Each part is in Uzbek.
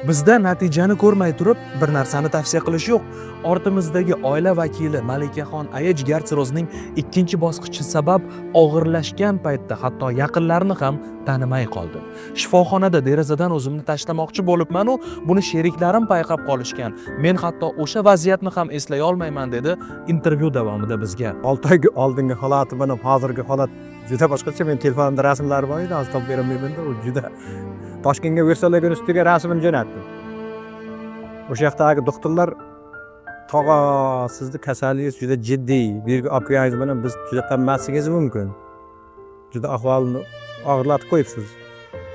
Bizda natijani ko'rmay turib bir narsani tavsiya qilish yo'q. Ortimizdagi oila vakili Malikaxon aya jigar sirrozining ikkinchi bosqichi sabab og'irlashgan paytda hatto yaqinlarini ham tanimay qoldi. Shifoxonada derazadan o'zimni tashlamoqchi bo'libman-u, buni sheriklarim payqab qolishgan. Men hatto o'sha vaziyatni ham eslay olmayman dedi intervyu davomida bizga. 6 oy oldingi holati bilan hozirgi holat juda boshqacha. Men telefonimda rasmlar bor edi, hozir topib berolmayman-da, u juda. Toshkentga versallar ustiga rasmini jo'natdim. O'sha yoqdagi doktorlar tog'a sizni kasalligingiz juda jiddiy, bu yerga olib kelganingiz bilan biz juda qammasligingiz mumkin. Juda ahvolni og'irlatib qo'yibsiz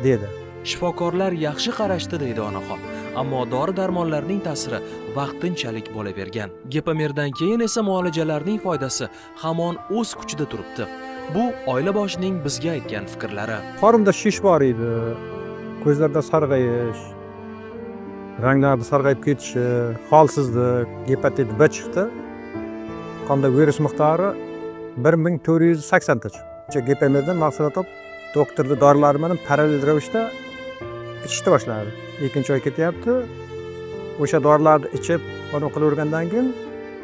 dedi. Shifokorlar yaxshi qarashdi deydi onaxon, ammo dori-darmonlarning ta'siri vaqtinchalik bo'lavergan. Gepamerdan keyin esa muolajalarning foydasi hamon o'z kuchida turibdi. Bu oila boshining bizga aytgan fikrlari. Qorinda shish bor edi, ko'zlarda sarg'ayish, ranglarda sarg'ayib ketishi, holsizlik, gepatit B chiqdi. Qonda virus miqdori 1480 ta chiqdi. Gepamerdan mahsulot olib, doktorning dorilari bilan parallel ravishda ichishni boshladi. Ikkinchi oy ketyapti. O'sha dorilarni ichib, qonun qilavergandan keyin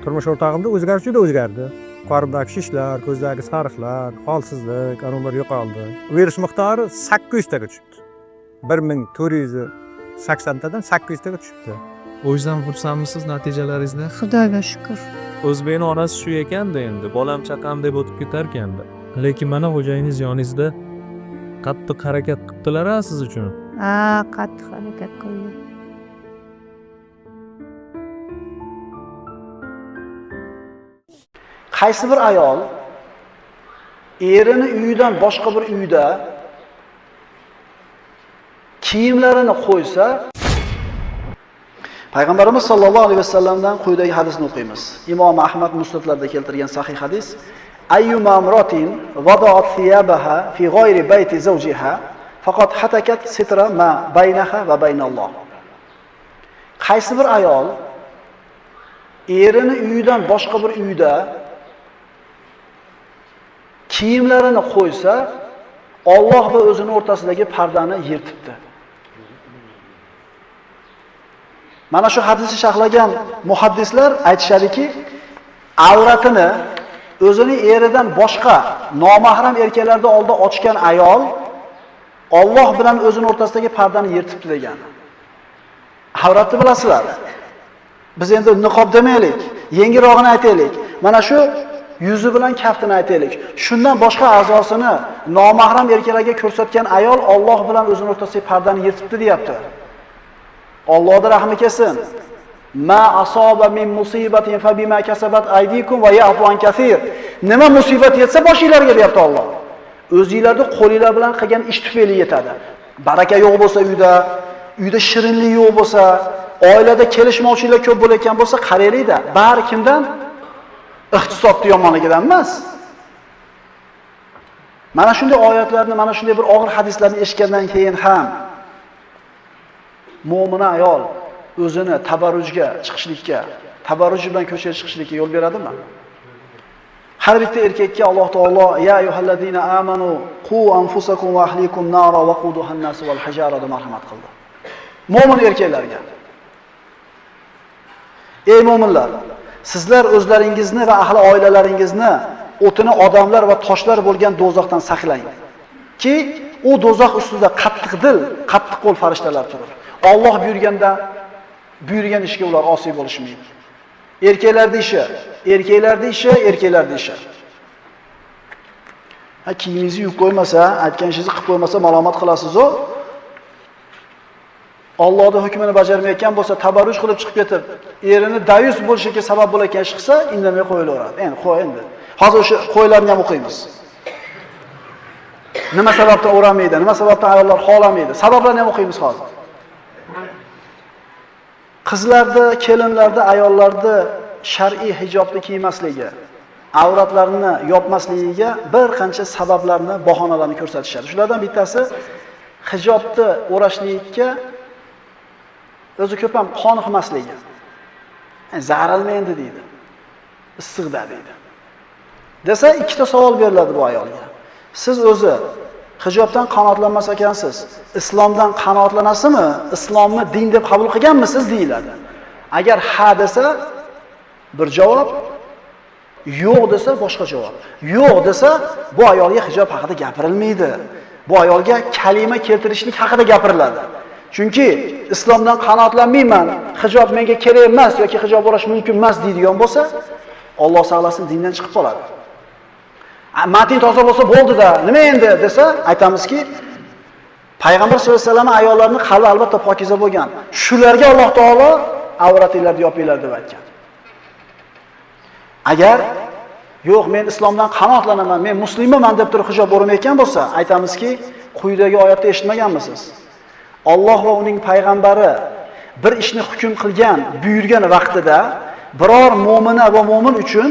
turmush o'rtog'imda o'zgarish juda o'zgardi. Qorindagi shishlar, ko'zdagi sariqlar, holsizlik, analar yo'qoldi. Virus miqdori 800 taga tushdi. 1480 tadan 800 taga tushdi. O'zingizdan xursandmisiz natijalaringizdan? Xudoga shukr. O'zbekning onasi shu ekanda endi, bolam chaqam deb o'tib ketar ekanda. Lekin mana xo'jayingiz yoningizda qattiq harakat qildilar siz uchun. Ha, qattiq harakat qildi. Qaysi bir ayol erini uyidan boshqa bir uyda kiyimlarini qo'ysa, Payg'ambarimiz sollallohu alayhi vasallamdan quyidagi hadisni o'qiymiz. Imom Ahmad musnadlarida keltirgan sahih hadis: Ayyuma imratin wada'at thiyabaha fi ghayri bayti zawjiha faqat hatakat sitra ma baynaha va baynalloh. Qaysi bir ayol erini uyidan boshqa bir uyda kiyimlarini qo'ysa, Alloh va o'zini o'rtasidagi pardani yirtibdi. Mana shu hadisni sharhlagan muhaddislar aytishadiki, avratini o'zining eridan boshqa nomahram erkaklarda oldida ochgan ayol Alloh bilan o'zining o'rtasidagi pardani yirtibdi degan. Avratni bilasizlar. Biz endi niqob demaylik, yengilrog'ini aytaylik. Mana shu yuzi bilan kaftini aytaylik. Shundan boshqa a'zosini nomahram erkaklarga ko'rsatgan ayol Alloh bilan o'zining o'rtasidagi pardani yirtibdi deyapti. Allohning rahmi kelsin. Ma asoba min musibatin fa bima kasabat aydikum va ya'fu an kaseer. Nima musibat yetsa boshingizlarga deyapti Alloh. O'zingizlarning qo'lingizlar bilan qilgan ish tufayli yetadi. Baraka yo'q bo'lsa uyda shirinlik yo'q bo'lsa, oilada kelishmovchilik ko'p bo'layotgan bo'lsa, qaraylik-da, bari kimdan? Iqtisodni yomonigidan emas. Mana shunday oyatlarni, mana shunday bir og'ir hadislarni eshitgandan keyin ham mo'mina ayol o'zini tabarrujga chiqishlikka, tabarruj bilan ko'chaga chiqishlikka yo'l beradimi? Har bitta erkakka Alloh taolo ya ayyuhallazina amanu qu anfusakum va ahlikum nara wa quduha an-nas wal hajara deb marhamat qildi. Mo'min erkaklarga. Ey mo'minlar, sizlar o'zlaringizni va ahli oilalaringizni o'tini odamlar va toshlar bo'lgan do'zaxdan saqlang. Ki u do'zax ustida qattiq dil, qattiq qo'l farishtalar turur. Alloh buyurgan ishga ular osiy bo'lishmaydi. Erkaklarning ishi. Ha, kiyimingizni yuvib qo'ymasa, aytgan ishingizni qilib qo'ymasa malomat qilasiz-ku. Allohning hukmini bajarmayotgan bo'lsa, tabarruj qilib chiqib ketib, erini dayus bo'lishiga sabab bo'lgan ish qilsa, indamay qo'yilaveradi. Endi qo'y endi. Hozir o'sha qo'ylarni ham o'qiymiz. Nima sababdan o'ramaydi, nima sababdan ayollar xohlamaydi? Sabablarni ham o'qiymiz hozir. Qizlarda, kelinlarda, ayollarda shar'iy hijobni kiymasligi, avratlarini yopmasligiga bir qancha sabablarni, bahonalarni ko'rsatishadi. Shulardan bittasi hijobni o'rashlikka o'zi ko'p ham qoniqmasligi. Zararalmaydi deydi. Issiqda deydi. Desa ikkita savol beriladi bu ayolga. Siz o'zi hijobdan qanoatlanmas ekansiz, islomdan qanoatlanasizmi, islomni din deb qabul qilganmisiz deyiladi. Agar ha desa bir javob, yo'q desa boshqa javob. Yo'q desa bu ayolga hijob haqida gapirilmaydi. Bu ayolga kalima keltirishlik haqida gapiriladi. Chunki islomdan qanoatlanmayman, hijob menga kerak emas yoki hijob bo'lish mumkin emas deydigan bo'lsa, Alloh saqlasin dindan chiqib qoladi. Matin toza bo'lsa bo'ldi-da, nima endi desa, aytamizki, Payg'ambar sollallohu alayhi vasallam ayollarning qalbi albatta pokiza bo'lgan. Shularga Alloh taolo avratinglarni yopinglar deb aytgan. Agar yo'q, men islomdan qanoatlanaman, men muslimanman deb turib hijob o'rmayotgan bo'lsa, aytamizki, quyidagi oyatda eshitmaganmisiz? Alloh va uning payg'ambari bir ishni hukm qilgan, buyurgan vaqtida biror mu'mina va mu'min uchun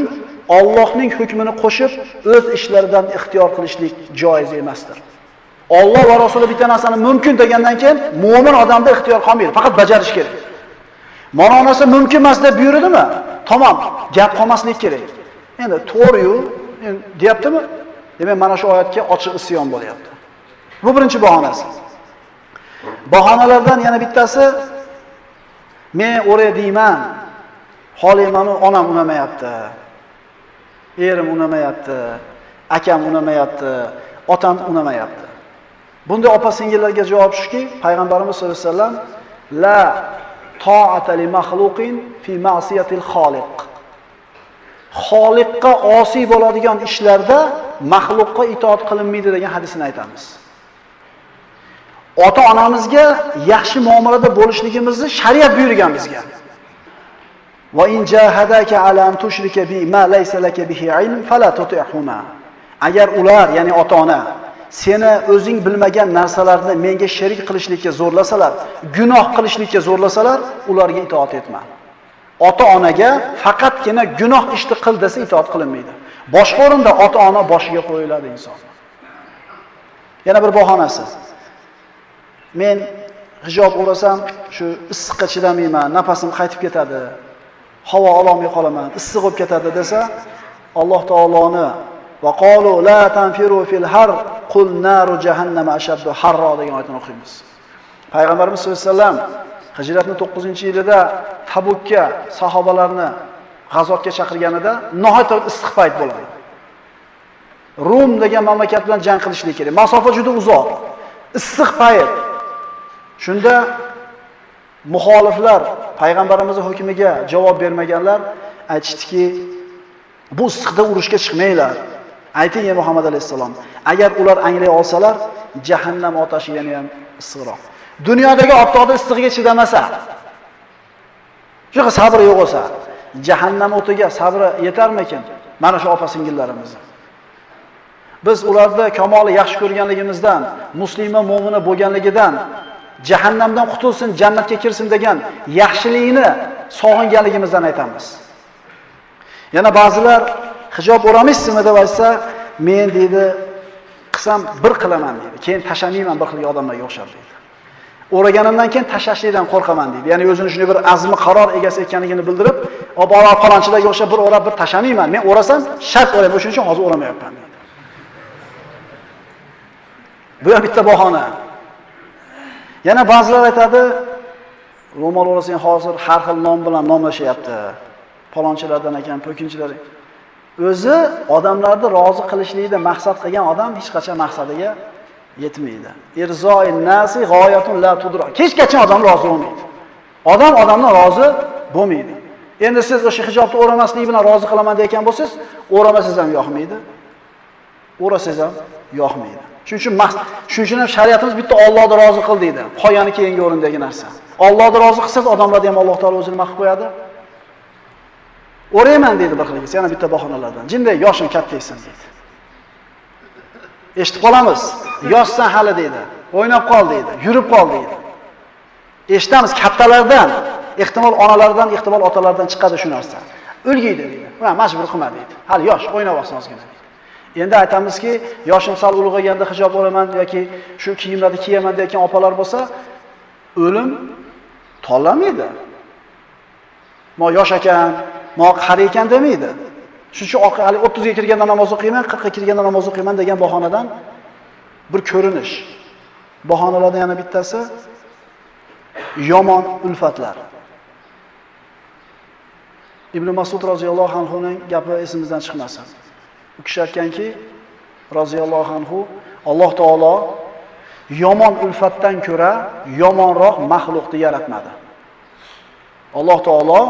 Allohning hukmini qo'shib o'z ishlaridan ixtiyor qilishlik joiz emasdir. Alloh va Rasuli bitta narsani mumkin degandan keyin mu'min odamda ixtiyor qolmaydi, faqat bajarish kerak. Mana onasi mumkin emas deb buyurdimi? Tamom, gap qolmaslik kerak. Endi to'g'ri-yu, deyaptimi? Demak, mana shu oyatga ochiq isyon bo'lyapti. Bu birinchi bahonasi. Bahonalardan yana bittasi, men o'ray deyman, xolayman, onam unamayapti. Erim unamayapti, akam unamayapti, otam unamayapti. Bunday opa-singillarga javob shuki, Payg'ambarimiz sollallohu alayhi vasallam la ta'ata li makhluqin fi ma'siyatil xoliq. Xoliqqa osiy bo'ladigan ishlarda maxluqqa itoat qilinmaydi degan hadisni aytamiz. Ota-onamizga yaxshi muomalada bo'lishligimizni shariat buyurgan bizga. Va in jahadaka ala an tushrika bi ma laysa laka bihi ilm fala tuti'huma. Agar ular, ya'ni ota-ona, seni o'zing bilmagan narsalarni menga sherik qilishlikka zo'rlasalar, gunoh qilishlikka zo'rlasalar, ularga itoat etma. Ota-onaga faqatgina gunoh ishni qil desa itoat qilinmaydi. Boshqa o'rinda ota-ona boshiga qo'yiladi inson. Yana bir bahonasi. Men hijob o'rasam, shu issiqqa chidamayman, nafasim qaytib ketadi. Havo ololmay qolaman, issiq bo'lib ketadi desa, Alloh taoloni va qalu la tanfiru fil har qul naru jahannama ashaddu harra degan oyatni o'qiymiz. Payg'ambarimiz sollallohu alayhi vasallam Hijratning 9-yilida Tabukka sahobalarni g'azotga chaqirganida nihoyatda issiq payt bo'ladi. Rum degan mamlakat bilan jang qilishlik kerak. Masofa juda uzoq. Issiq payt. Shunda muxoliflar payg'ambarimizning hukmiga javob bermaganlar aytishdiki, bu issiqda urushga chiqmanglar. Ayting ey Muhammad alayhisalom, agar ular anglay olsalar, jahannam otashi yana ham issiqroq. Dunyodagi ottoqda issig'iga chidamasa, shunaqa sabr yo'q bo'lsa, jahannam o'tiga sabri yetarmikin? Mana shu opa-singillarimiz. Biz ularda kamoli yaxshi ko'rganligimizdan, musulmon mu'mina bo'lganligidan, jahannamdan qutulsin, jannatga kirsin degan yaxshilikni sog'inganligimizdan aytamiz. Yana ba'zilar hijob o'ramizmi deb aytsa, men deydi, qilsam bir qilaman deydi. Keyin tashamayman bir xilga odamlarga o'xshab deydi. O'raganimdan keyin tashashlikdan qo'rqaman deydi. Ya'ni o'zini shunday bir azmi qaror egasi ekanligini bildirib, "Obala falonchilarga o'xshab bir o'rab bir tashamayman. Men o'rasam shart o'rayman, o'shuning uchun hozir o'ramayapman" deydi. Bu ham bitta bahona. Yana ba'zilar aytadi, ro'mol o'rasang hozir har xil nom bilan nomlashyapti. Falonchilardan ekan, po'kinchilar. O'zi odamlarni rozi qilishlikda maqsad qilgan odam hech qachon maqsadiga yetmaydi. Irzoin nasi g'oyatun la tudrak. Hech qachon odam rozi bo'lmaydi. Odam odamdan rozi bo'lmaydi. Endi siz o'sha hijobni o'ramaslik bilan rozi qilaman degan bo'lsangiz, o'ramasangiz ham yoqmaydi. O'rasangiz ham yoqmaydi. Shuning uchun ham shariatimiz bitta Allohni rozi qil deydi. Qolgani keyingi o'rindagi narsa. Allohni rozi qilsangiz, odamlarni ham Alloh taolo o'zini maqib qo'yadi. O'rayman deydi bir xilga, yana bitta bahonalardan. Jinday yoshim kattaysan deydi. Eshitib qolamiz. Yoshsan hali deydi. O'ynab qol deydi, yurib qol deydi. Eshitamiz kattalardan, ehtimol onalardan, ehtimol otalardan chiqadi shu narsa. O'lgiydi deydi. Buni majbur qilma deydi. Hali yosh, o'ynab olsin ozgina deydi. Endi aytamizki, yoshim sal ulg'ayganda hijob olaman yoki shu kiyimlarni kiyaman degan opalar bo'lsa, o'lim tanlamaydi. Mo yosh ekan, mo qari ekan demaydi. Shuning uchun hali 30 ga kirganda namoz o'qiyman, 40 ga kirganda namoz o'qiyman degan bahonadan bir ko'rinish. Bahonalardan yana bittasi yomon ulfatlar. Ibn Mas'ud roziyallohu anhu ning gapi esimizdan chiqmasin. U kishi aytganki, roziyallohu anhu, Alloh taolo yomon ulfatdan ko'ra yomonroq maxluqni yaratmadi. Alloh taolo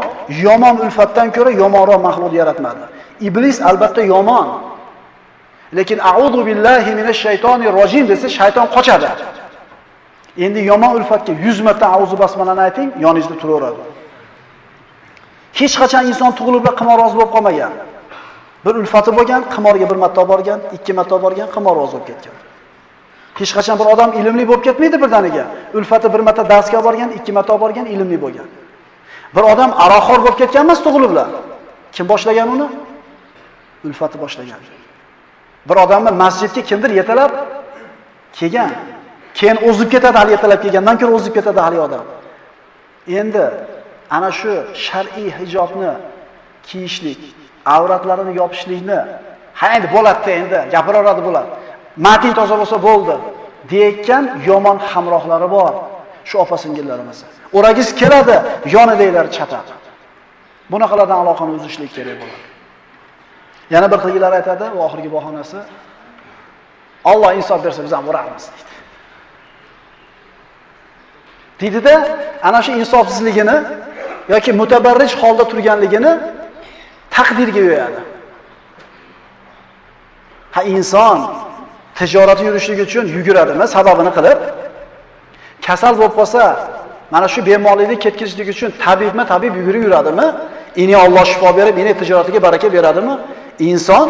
yomon ulfatdan ko'ra yomonroq maxluqni yaratmadi. Iblis albatta yomon. Lekin a'udhu billahi minash shaytonir rojim desa shayton qochadi. Endi yomon ulfatga 100 marta a'udhu basmalani ayting, yoningizda turaveradi. Hech qachon inson tug'ilib qimorboz bo'lib qolmagan. Bir ulfati bo'lgan, qimorga bir marta borgan, ikki marta borgan, qimorboz bo'lib ketgan. Hech qachon bir odam ilmli bo'lib ketmaydi birdaniga. Ulfati bir marta darsga borgan, ikki marta borgan, ilmli bo'lgan. Bir odam aroqxo'r bo'lib ketgan emas tug'ilib bilan. Kim boshlagan uni? Ulfati boshlagan. Bir odamni masjidga kimdir yetalab kelgan. Keyin o'zib ketadi hali yetalab kelgandan ko'ra o'zib ketadi hali odam. Endi ana shu shar'iy hijobni kiyishlik, avratlarini yopishlikni ha endi bo'ladi endi gapiraveradi bular. Mating toza bo'lsa bo'ldi deyotgan yomon hamrohlari bor. Shu opa-singillarimiz. O'ragiz keladi, yonidagilari chataq. Bunaqalardan aloqani uzishlik kerak bo'ladi. Yana bir qilgilar aytadi, u oxirgi bahonasi Alloh insof bersa biz ham uramiz deydi. Deydida ana shu insofsizligini yoki mutabarrij holda turganligini taqdirga yo'yadi. Ha inson tijorat yurishligi uchun yuguradimi sababini qilib? Kasal bo'lib qolsa, mana shu bemorlikni ketkizishlik uchun tabib yugurib yuradimi? Ini Alloh shifo berib, ini tijoratiga baraka beradimi? Inson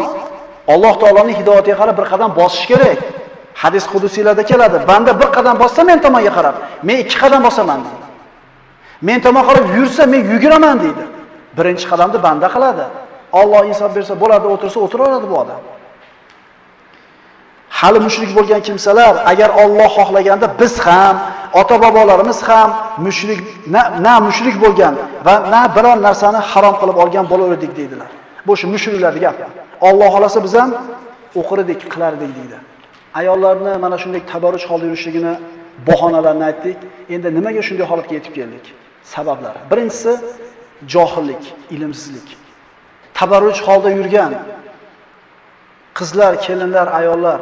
Alloh taoloning hidoyatiga qarab bir qadam bosish kerak. Hadis qudusiylarda keladi. Banda bir qadam bossa men tomonga qarab, men ikki qadam bosaman deydi. Men tomon qarab yursa men yuguraman deydi. Birinchi qadamni banda qiladi. Alloh insof bersa bo'ladi, o'tirsa o'tiraveradi bu odam. Hali mushrik bo'lgan kimsalar agar Alloh xohlaganda biz ham, ota-bobolarimiz ham mushrik na mushrik bo'lgan va na biror narsani harom qilib olgan bo'lardik deydilar. Bu shu mushriklarning gapi. Alloh xolasa biz ham o'qirdik, qilardik deydi. Ayollarni mana shunday tabarruj holda yurishligini bahonalarini aytdik. Endi nimaga shunday holatga yetib keldik? Sabablari. Birinchisi johillik, ilmsizlik. Tabarruj holda yurgan qizlar, kelinlar, ayollar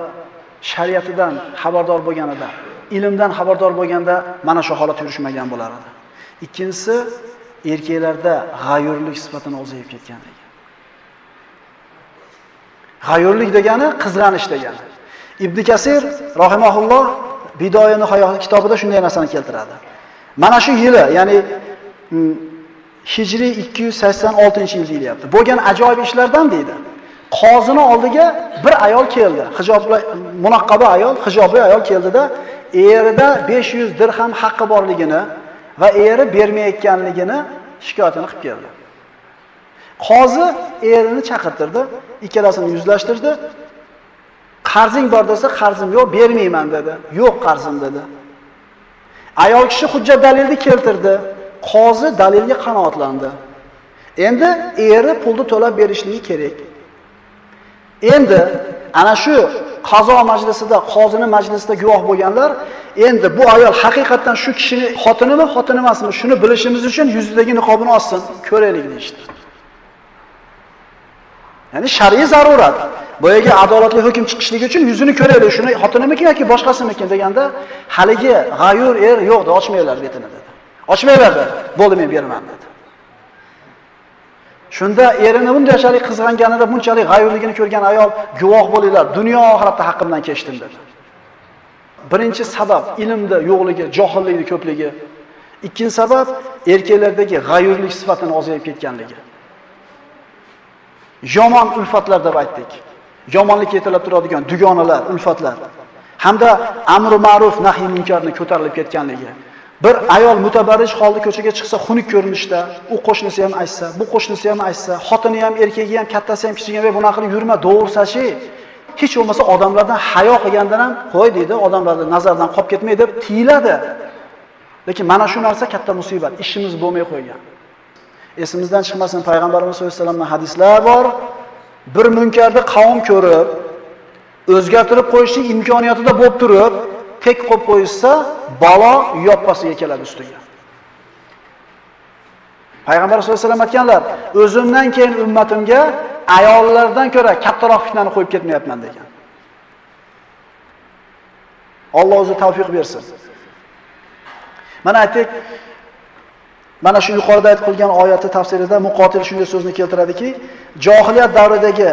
shariatidan xabardor bo'lganida, ilmdan xabardor bo'lganda mana shu holat yurishmagan bo'lar edi. Ikkinchisi erkaklarda g'ayurlik sifatini o'zayib ketganligi. G'ayurlik degani qizg'anish degani. Ibn Kasir rahimahulloh Bidoya nihoya kitobida shunday narsani keltiradi. Mana shu yili, ya'ni Hijriy 286-yil deyilyapti. Bo'lgan ajoyib ishlardan deydi. Qozini oldiga bir ayol keldi. Hijobli munaqqaba ayol, hijobli ayol keldida erida 500 dirham haqqi borligini va eri bermayotganligini shikoyatini qilib keldi. Qozi erini chaqirtirdi, ikkalasini yuzlashtirdi. Qarzing bor desa, qarzim yo'q, bermayman dedi. Yo'q qarzim dedi. Ayol kishi hujjat dalilni keltirdi. Qozi dalilga qanoatlandi. Endi eri pulni to'lab berishligi kerak. Endi ana shu qazo majlisida, qozining majlisida guvoh bo'lganlar, endi bu ayol haqiqatan shu kishining xotinimi, xotini emasmi, shuni bilishimiz uchun yuzidagi niqobini olsin, ko'raylik deydi. Ya'ni shar'iy zarurat. Boyaga adolatli hukm chiqishligi uchun yuzini ko'raylik, shuni xotinimikin yoki boshqasimikin deganda, haligi g'ayur er yo'q, ochmaylar betini dedi. Ochmaylar dedi. Bo'ldi, men beraman dedi. Shunda erini bunchalik qizg'anganida, bunchalik g'ayurligini ko'rgan ayol guvoh bo'linglar, dunyo oxiratda haqqimdan kechdim dedi. Birinchi sabab ilmda yo'qligi, johillikning ko'pligi. Ikkinchi sabab erkaklardagi g'ayurlik sifatini ozayib ketganligi. Yomon ulfatlar deb aytdik. Yomonlikka yetalab turadigan dugonalar, ulfatlar hamda amri ma'ruf, nahiy munkarni ko'tarilib ketganligi. Bir ayol mutabarrij holda ko'chaga chiqsa, xunuk ko'rinishda, u qo'shnisi ham aytsa, bu qo'shnisi ham aytsa, xotini ham, erkagi ham, kattasi ham, kichigi ham bunaqa qilib yurma, to'g'risachi. Hech bo'lmasa odamlardan hayo qilgandan ham qo'y deydi, odamlarning nazaridan qolib ketmay deb tiyiladi. Lekin mana shu narsa katta musibat, ishimiz bo'lmay qo'ygan. Esimizdan chiqmasin, payg'ambarimiz sollallohu alayhi vasallamning hadislar bor. Bir munkarni qavm ko'rib, o'zgartirib qo'yishning imkoniyatida bo'lib turib, tek qo'yib qo'yishsa, balo yoppasiga keladi ustiga. Payg'ambar sollallohu alayhi vasallam aytganlar, o'zimdan keyin ummatimga ayollardan ko'ra kattaroq fitnani qo'yib ketmayapman degan. Alloh o'zi tavfiq bersin. Mana aytdik, mana shu yuqorida aytib qo'ygan oyati tafsirida Muqotil shunday so'zni keltiradiki, jahiliyat davridagi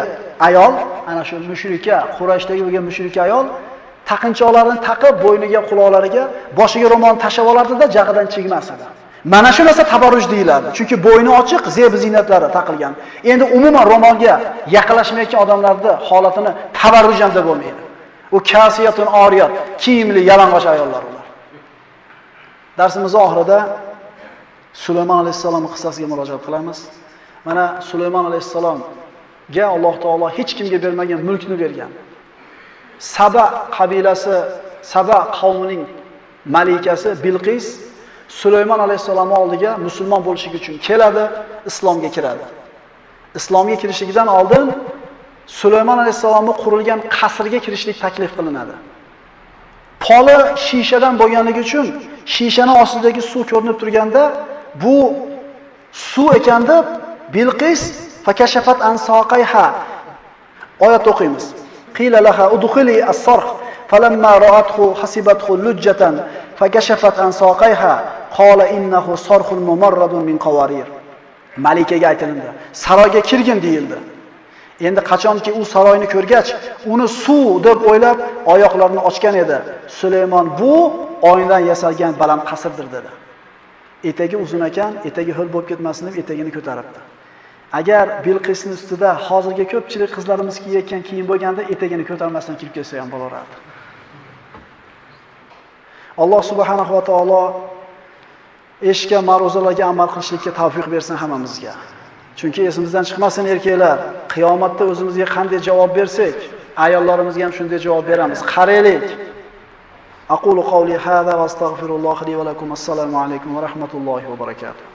ayol, ana shu mushrika, Qurayshdagi bo'lgan mushrika ayol taqinchoqlarini taqib, bo'yniga, quloqlariga, boshiga ro'mol tashab olardi-da, jag'idan chigmas edi. Mana shu narsa tabarruj deyiladi. Chunki bo'yni ochiq, zeb ziynatlari taqilgan. Endi umuman ro'molga yaqinlashmayotgan odamlarning holatini tabarruj ham deb bo'lmaydi. U kasiyatun oriyat, kiyimli yalang'och ayollar ular. Darsimiz oxirida Sulaymon alayhisolamning qissasiga murojaat qilamiz. Mana Sulaymon alayhisolamga Alloh taolo hech kimga bermagan mulkni bergan. Saba qabilasi, Saba qavmining malikasi Bilqis Sulaymon alayhisolamning oldiga musulmon bo'lishi uchun keladi, islomga kiradi. Islomga kirishidan oldin Sulaymon alayhisolamning qurilgan qasrga kirishlik taklif qilinadi. Poli shishadan bo'lganligi uchun shishaning ostidagi suv ko'rinib turganda bu suv ekan deb Bilqis fakashafat an saqayha oyat o'qiymiz. Qila laha udkhili as-sarh falamma ra'athu hasibathu lujjatan fakashafat an saqayha qala innahu sarhun mumarradun min qawarir. Malikaga aytildi. Saroyga kirgin deyildi. Endi qachonki u saroyni ko'rgach, uni suv deb o'ylab oyoqlarini ochgan edi. Sulaymon bu oynadan yasalgan baland qasrdir dedi. Etagi uzun ekan, etagi ho'l bo'lib ketmasin deb etagini ko'taribdi. Agar Bilqisning ustida hozirgi ko'pchilik qizlarimiz kiyayotgan kiyim bo'lganda etagini ko'tarmasdan kirib kelsa ham bo'lardi. Alloh subhanahu va taolo eshitgan ma'ruzalarga amal qilishlikka tavfiq bersin hammamizga. Chunki esimizdan chiqmasin erkaklar, qiyomatda o'zimizga qanday javob bersak, ayollarimizga ham shunday javob beramiz. Qaraylik. Aqulu qawli hadha va astaghfirulloh li va lakum. Assalomu alaykum va rahmatullohi va barakatuh.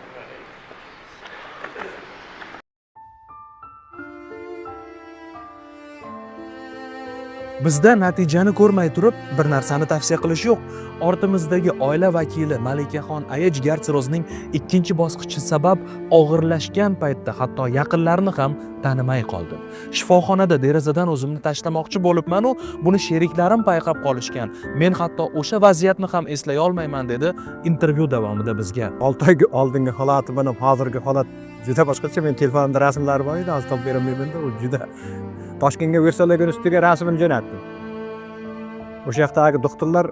Bizda natijani ko'rmay turib bir narsani tavsiya qilish yo'q. Ortimizdagi oila vakili Malikaxon Ayej Gartsirozning ikkinchi bosqichi sabab og'irlashgan paytda hatto yaqinlarini ham tanimay qoldim. Shifoxonada derazadan o'zimni tashlamoqchi bo'libman-u, buni sheriklarim payqab qolishgan. Men hatto o'sha vaziyatni ham eslay olmayman dedi intervyu davomida bizga. 6 oy oldingi holati bilan hozirgi holat juda boshqacha. Men telefonimda rasmlari bor edi, hozir topib beramayman-da, u juda Toshkentga versallarga ustiga rasmini jo'natdim. O'sha yoqdagi doktorlar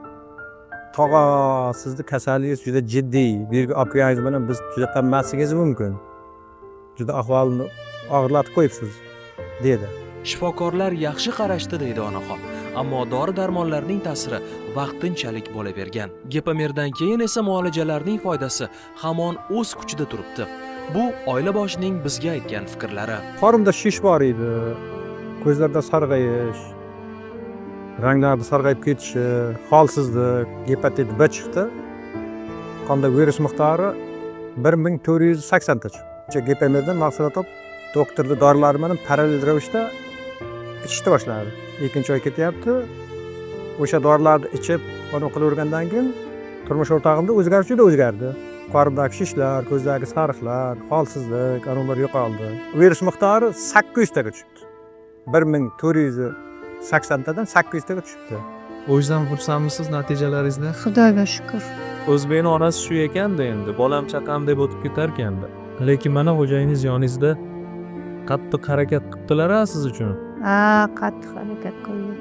tog'a sizni kasalligingiz juda jiddiy, belgi olib kelganingiz bilan biz juda qammasligingiz mumkin. Juda ahvolni og'irlatib qo'yibsiz dedi. Shifokorlar yaxshi qarashdi deydi onaxon, ammo dori-darmonlarning ta'siri vaqtinchalik bo'lavergan. Gepamerdan keyin esa muolajalarning foydasi hamon o'z kuchida turibdi. Bu oila boshining bizga aytgan fikrlari. Qorimda shish bor edi. Ko'zlarda sarg'ayish, ranglarni sarg'ayib ketishi, holsizlik, gepatit B chiqdi. Qonda virus miqdori 1480 ta chiqdi. Gepamerdan mahsulot olib, doktorning dorilari bilan parallel ravishda ichishni boshladi. 2-oy ketyapti. O'sha dorilarni ichib, uni qilavergandan keyin turmush o'rtog'imda o'zgarish juda o'zgardi. Qorimdagi shishlar, ko'zdagi sariqlar, holsizlik, ular yo'qoldi. Virus miqdori 800 taga tushdi. 1480 tadan 800 taga tushibdi. O'zingizdan xursandmisiz natijalaringizdan? Xudoga shukr. O'zbekning onasi shu ekanda endi, bolam chaqam deb o'tib ketarkanda. Lekin mana xo'jayingiz yoningizda qattiq harakat qildilar siz uchun. Qattiq harakat qildi.